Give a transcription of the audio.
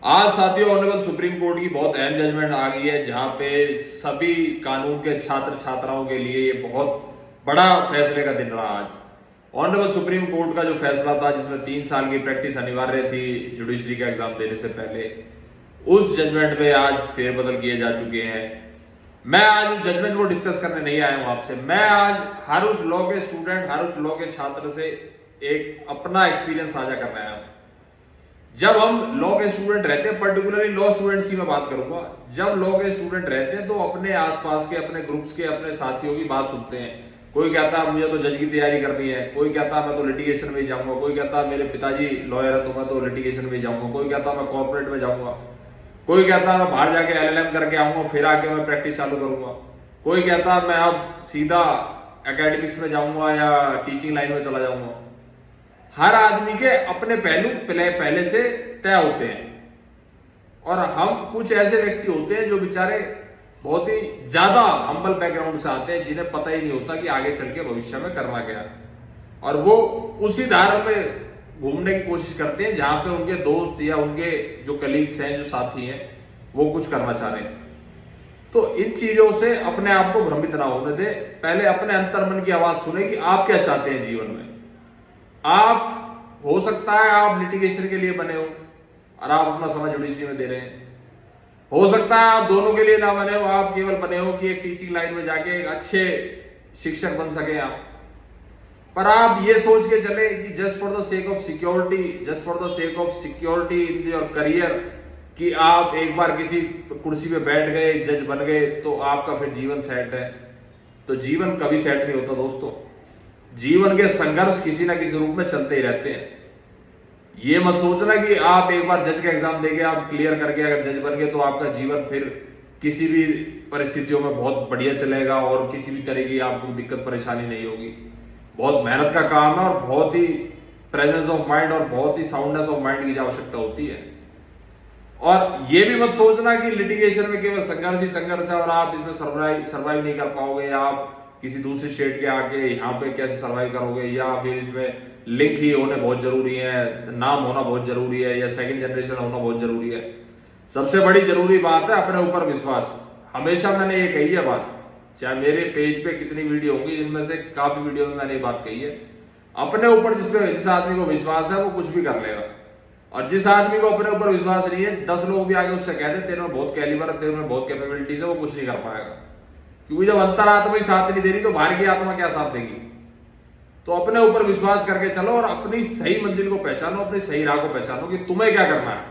आज साथियों honourable supreme court की बहुत अहम जजमेंट आ गई है, जहां पे सभी कानून के छात्र छात्राओं के लिए ये बहुत बड़ा फैसले का दिन रहा। आज ऑनरेबल सुप्रीम कोर्ट का जो फैसला था, जिसमें 3 साल की प्रैक्टिस अनिवार्य थी जुडिशरी का एग्जाम देने से पहले, उस जजमेंट में आज फेरबदल किए जा चुके हैं। मैं आज उस जजमेंट को डिस्कस करने नहीं आया हूं आपसे। मैं आज हर उस लॉ के स्टूडेंट, हर उस लॉ के छात्र से एक अपना एक्सपीरियंस साझा करने आया हूं। जब हम लॉ के स्टूडेंट रहते हैं, पर्टिकुलरली लॉ स्टूडेंट्स की मैं बात करूंगा, जब लॉ के स्टूडेंट रहते हैं तो अपने आसपास के, अपने ग्रुप्स के, अपने साथियों की बात सुनते हैं। कोई कहता है मुझे तो जज की तैयारी करनी है, कोई कहता है मैं तो लिटिगेशन में जाऊंगा, कोई कहता है मेरे पिताजी लॉयर है तो मैं तो लिटिगेशन में जाऊंगा, कोई कहता है मैं कॉर्पोरेट में जाऊंगा, कोई कहता है मैं बाहर जाके LLM करके आऊंगा, फिर आके मैं प्रैक्टिस चालू करूंगा, कोई कहता है मैं अब सीधा एकेडमिक्स में जाऊंगा या टीचिंग लाइन में चला जाऊंगा। हर आदमी के अपने पहलू पहले से तय होते हैं, और हम कुछ ऐसे व्यक्ति होते हैं जो बेचारे बहुत ही ज्यादा हम्बल बैकग्राउंड से आते हैं, जिन्हें पता ही नहीं होता कि आगे चल के भविष्य में करना क्या है, और वो उसी धारा में घूमने की कोशिश करते हैं जहां पे उनके दोस्त या उनके जो कलीग्स हैं, जो साथी हैं, वो कुछ करना चाह रहे हैं। तो इन चीजों से अपने आप को भ्रमित ना होने दे। पहले अपने अंतर्मन की आवाज सुने कि आप क्या चाहते हैं जीवन में। आप, हो सकता है आप लिटिगेशन के लिए बने हो और आप अपना समय जुडिशरी में दे रहे हैं, हो सकता है आप दोनों के लिए ना बने हो, आप केवल बने हो कि एक टीचिंग लाइन में जाके एक अच्छे शिक्षक बन सके आप। पर आप ये सोच के चले कि just for the sake of security, just for the sake of security in your career, कि आप एक बार किसी कुर्सी पे बैठ गए, जज बन गए, तो आपका फिर जीवन सेट है। तो जीवन कभी सेट नहीं होता दोस्तों। जीवन के संघर्ष किसी ना किसी रूप में चलते ही रहते हैं। ये मत सोचना कि आप एक बार जज का एग्जाम देके आप क्लियर करके अगर जज बन गए तो आपका जीवन फिर किसी भी परिस्थितियों में बहुत बढ़िया चलेगा और किसी भी तरह की आपको दिक्कत परेशानी नहीं होगी। बहुत मेहनत का काम है और बहुत ही प्रेजेंस ऑफ माइंड और बहुत ही साउंडनेस ऑफ माइंड की आवश्यकता होती है। और ये भी मत सोचना कि लिटिगेशन में केवल संघर्ष ही संघर्ष है और आप इसमें सर्वाइव नहीं कर पाओगे, या आप किसी दूसरे स्टेट के आके यहाँ पे कैसे सर्वाइव करोगे, या फिर इसमें लिंक ही होने बहुत जरूरी है, नाम होना बहुत जरूरी है, या सेकंड जनरेशन होना बहुत जरूरी है। सबसे बड़ी जरूरी बात है अपने ऊपर विश्वास। हमेशा मैंने ये कही है बात, चाहे मेरे पेज पे कितनी वीडियो होंगी, इनमें से काफी वीडियो में मैंने ये बात कही है। अपने ऊपर जिस आदमी को विश्वास है वो कुछ भी कर लेगा, और जिस आदमी को अपने ऊपर विश्वास नहीं है, 10 लोग भी आगे उससे कहते तेरे में बहुत कैलिबर है, तेरे में बहुत कैपेबिलिटीज है, वो कुछ नहीं कर पाएगा। क्योंकि जब अंतरात्मा ही साथ नहीं दे रही तो बाहर की आत्मा क्या साथ देगी। तो अपने ऊपर विश्वास करके चलो और अपनी सही मंजिल को पहचानो, अपनी सही राह को पहचानो कि तुम्हें क्या करना है।